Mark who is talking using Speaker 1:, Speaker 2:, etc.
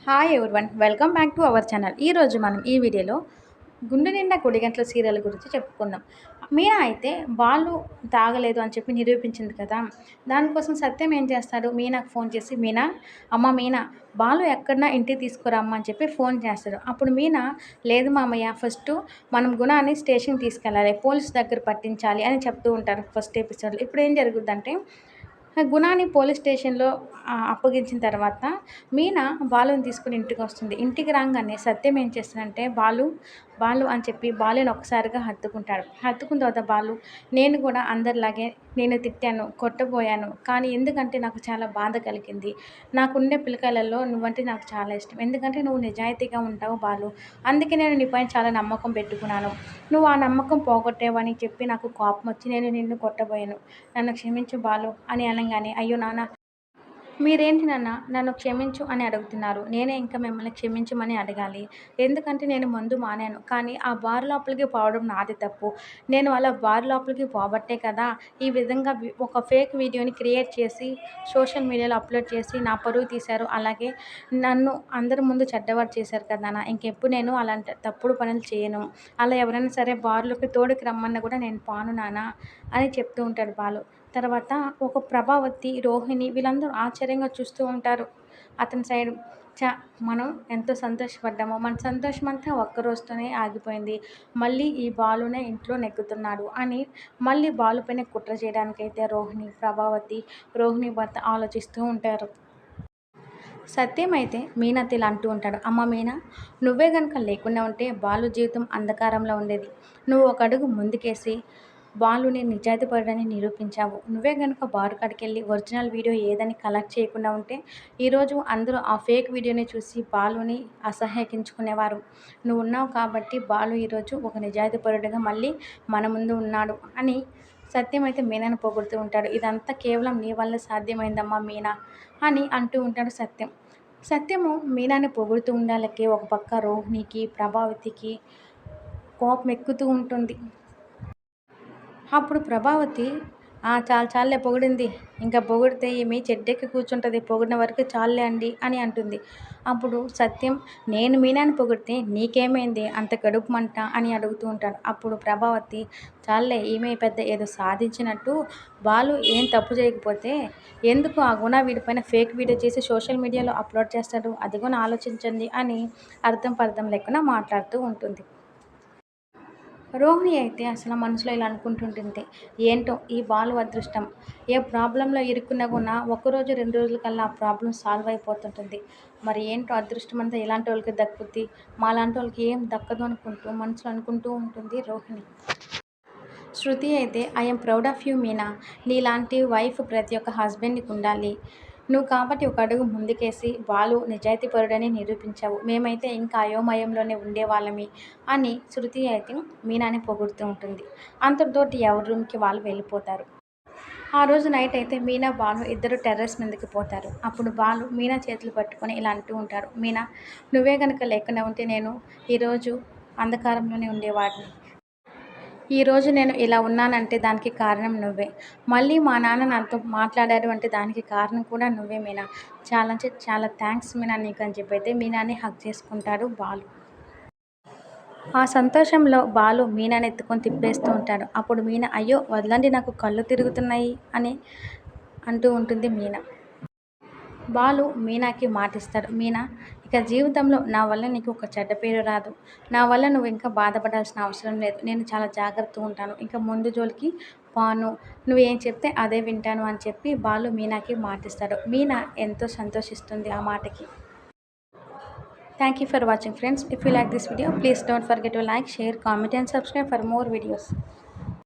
Speaker 1: Hi everyone welcome back to our channel. ఈరోజు మనం ఈ వీడియోలో గుండె నిండా గుడిగంటల సీరియల్ గురించి చెప్పుకుందాం. మీనా అయితే బాలు తాగలేదు అని చెప్పి నిరూపించింది కదా. దానికోసం సత్యం ఏం చేస్తాడు, మీనాకు ఫోన్ చేసి అమ్మ మీనా, బాలు ఎక్కడన్నా ఇంటికి తీసుకురమ్మా అని చెప్పి ఫోన్ చేస్తాడు. అప్పుడు మీనా, లేదు మామయ్య, ఫస్ట్ మనం గుణాన్ని స్టేషన్కి తీసుకెళ్ళాలి, పోలీస్ దగ్గర పట్టించాలి అని చెప్తూ ఉంటారు ఫస్ట్ ఎపిసోడ్లో. ఇప్పుడు ఏం జరుగుద్దంటే గుణాని పోలీస్ స్టేషన్‌లో అప్పగించిన తర్వాత మీనా బాలుని తీసుకొని ఇంటికొస్తుంది. ఇంటికి రాంగానే సత్యం ఏం చేస్తాడంటే బాలు అని చెప్పి బాలుని ఒక్కసారిగా హత్తుకుంటాడు. హత్తుకున్న తర్వాత బాలు, నేను కూడా అందరిలాగే నేను తిట్టాను, కొట్టబోయాను. కానీ ఎందుకంటే నాకు చాలా బాధ కలిగింది. నాకుండే పిల్లకాయలలో నువ్వంటే నాకు చాలా ఇష్టం. ఎందుకంటే నువ్వు నిజాయితీగా ఉంటావు బాలు. అందుకే నేను నీపైన చాలా నమ్మకం పెట్టుకున్నాను. నువ్వు ఆ నమ్మకం పోగొట్టావని చెప్పి నాకు కోపం వచ్చి నేను నిన్ను కొట్టబోయాను. నన్ను క్షమించు బాలు అని అనంగానే, అయ్యో నాన్న, మీరేంటి నాన్న నన్ను క్షమించు అని అడుగుతున్నారు. నేనే ఇంకా మిమ్మల్ని క్షమించమని అడగాలి. ఎందుకంటే నేను మందు మానాను. కానీ ఆ బార్ లోపలికి పోవడం నాది తప్పు. నేను అలా బార్ లోపలికి పోబట్టే కదా ఈ విధంగా ఒక ఫేక్ వీడియోని క్రియేట్ చేసి సోషల్ మీడియాలో అప్లోడ్ చేసి నా పరువు తీశారు. అలాగే నన్ను అందరి ముందు చెడ్డవారు చేశారు కదా నాన్న. ఇంకెప్పుడు నేను అలాంటి తప్పుడు పనులు చేయను. అలా ఎవరైనా సరే బార్‌లోకి తోడుకి రమ్మన్నా కూడా నేను పోను నాన్న అని చెప్తూ ఉంటాడు బాలు. తర్వాత ఒక ప్రభావతి, రోహిణి వీళ్ళందరూ ఆశ్చర్యంగా చూస్తూ ఉంటారు అతని సైడు. మనం ఎంతో సంతోషపడ్డామో, మన సంతోషమంతా ఒక్క రోజుతోనే ఆగిపోయింది. మళ్ళీ ఈ బాలునే ఇంట్లో నెగ్గుతున్నాడు అని మళ్ళీ బాలు పైన కుట్ర చేయడానికైతే రోహిణి భర్త ఆలోచిస్తూ ఉంటారు. సత్యం అయితే మీనాతో ఇలా అంటూ ఉంటాడు, అమ్మ మీనా, నువ్వే గనుక లేకుండా ఉంటే బాలు జీవితం అంధకారంలో ఉండేది. నువ్వు ఒక అడుగు ముందుకేసి బాలుని నిజాయితీపరుడని నిరూపించావు. నువ్వే గనుక బారు కాడికెళ్ళి ఒరిజినల్ వీడియో ఏదని కలెక్ట్ చేయకుండా ఉంటే ఈరోజు అందరూ ఆ ఫేక్ వీడియోని చూసి బాలుని అసహ్యకించుకునేవారు. నువ్వు ఉన్నావు కాబట్టి బాలు ఈరోజు ఒక నిజాయితీపరుడిగా మళ్ళీ మన ముందు ఉన్నాడు అని సత్యం అయితే మీనాను పొగుడుతూ ఉంటాడు. ఇదంతా కేవలం నీ వల్ల సాధ్యమైందమ్మా మీనా అని అంటూ ఉంటాడు సత్యం. సత్యము మీనాని పొగుడుతూ ఉండాలకి ఒక పక్క రోహిణికి, ప్రభావతికి కోపం ఎక్కుతూ ఉంటుంది. అప్పుడు ప్రభావతి, చాలు చాలులే పొగిడింది, ఇంకా పొగిడితే ఈమె చెడ్డెక్కి కూర్చుంటుంది, పొగిడిన వరకు చాలులే అండి అని అంటుంది. అప్పుడు సత్యం, నేను మీనాని పొగిడితే నీకేమైంది అంత కడుపు మంట అని అడుగుతూ ఉంటాడు. అప్పుడు ప్రభావతి, చాలులే, ఈమె పెద్ద ఏదో సాధించినట్టు బాలు ఏం తప్పు చేయకపోతే ఎందుకు ఆ గుణ వీడిపైన ఫేక్ వీడియో చేసి సోషల్ మీడియాలో అప్లోడ్ చేస్తాడు, అది కూడా ఆలోచించండి అని అర్థం పర్థం లేకుండా మాట్లాడుతూ ఉంటుంది. రోహిణి అయితే అసలు మనసులో ఇలా అనుకుంటుంటుంది, ఏంటో ఈ బాలు అదృష్టం, ఏ ప్రాబ్లంలో ఇరుక్కున్నా కూడా ఒకరోజు 2 రోజుల కల్లా ఆ ప్రాబ్లం సాల్వ్ అయిపోతుంటుంది. మరి ఏంటో అదృష్టం అంతా ఇలాంటి వాళ్ళకి దక్కుద్ది, మాలాంటి వాళ్ళకి ఏం దక్కదు అనుకుంటూ మనసులో అనుకుంటూ ఉంటుంది రోహిణి. శృతి అయితే, I'm proud of you Meena, నీలాంటి వైఫ్ ప్రతి ఒక్క హస్బెండ్‌కి ఉండాలి. నువ్వు కాబట్టి ఒక అడుగు ముందుకేసి బాలు నిజాయితీపరుడని నిరూపించావు. మేమైతే ఇంకా అయోమయంలోనే ఉండేవాళ్ళమి అని శృతి అయితే మీనాని పొగుడుతూ ఉంటుంది. అంతటితోటి ఎవరి రూమ్‌కి వాళ్ళు వెళ్ళిపోతారు. ఆ రోజు నైట్ అయితే మీనా, బాలు ఇద్దరు టెర్రస్ మీదకి పోతారు. అప్పుడు బాలు మీనా చేతులు పట్టుకొని ఇలా అంటూ ఉంటాడు, మీనా, నువ్వే గనుక లేకుండా ఉంటే నేను ఈరోజు అంధకారంలోనే ఉండేవాడిని. ఈరోజు నేను ఇలా ఉన్నానంటే దానికి కారణం నువ్వే. మళ్ళీ మా నాన్న నాతో మాట్లాడారు అంటే దానికి కారణం కూడా నువ్వే మీనా. చాలా అంటే చాలా థ్యాంక్స్ మీనా నీకు అని చెప్పైతే మీనాని హగ్ చేసుకుంటాడు బాలు. ఆ సంతోషంలో బాలు మీనాని ఎత్తుకొని తిప్పేస్తూ ఉంటాడు. అప్పుడు మీనా, అయ్యో వదలండి, నాకు కళ్ళు తిరుగుతున్నాయి అని అంటూ ఉంటుంది మీనా. బాలు మీనాకి మాటిస్తాడు, మీనా, ఇక జీవితంలో నా వల్ల నీకు ఒక చెడ్డ పేరు రాదు. నా వల్ల నువ్వు ఇంకా బాధపడాల్సిన అవసరం లేదు. నేను చాలా జాగ్రత్తగా ఉంటాను. ఇంకా ముందు జోలికి పోను. నువ్వు ఏం చెప్తే అదే వింటాను అని చెప్పి బాలు మీనాకి మాటిస్తాడు. మీనా ఎంతో సంతోషిస్తుంది ఆ మాటకి. Thank you for watching friends. If you like this video, please don't forget to like, share, comment and subscribe for more videos.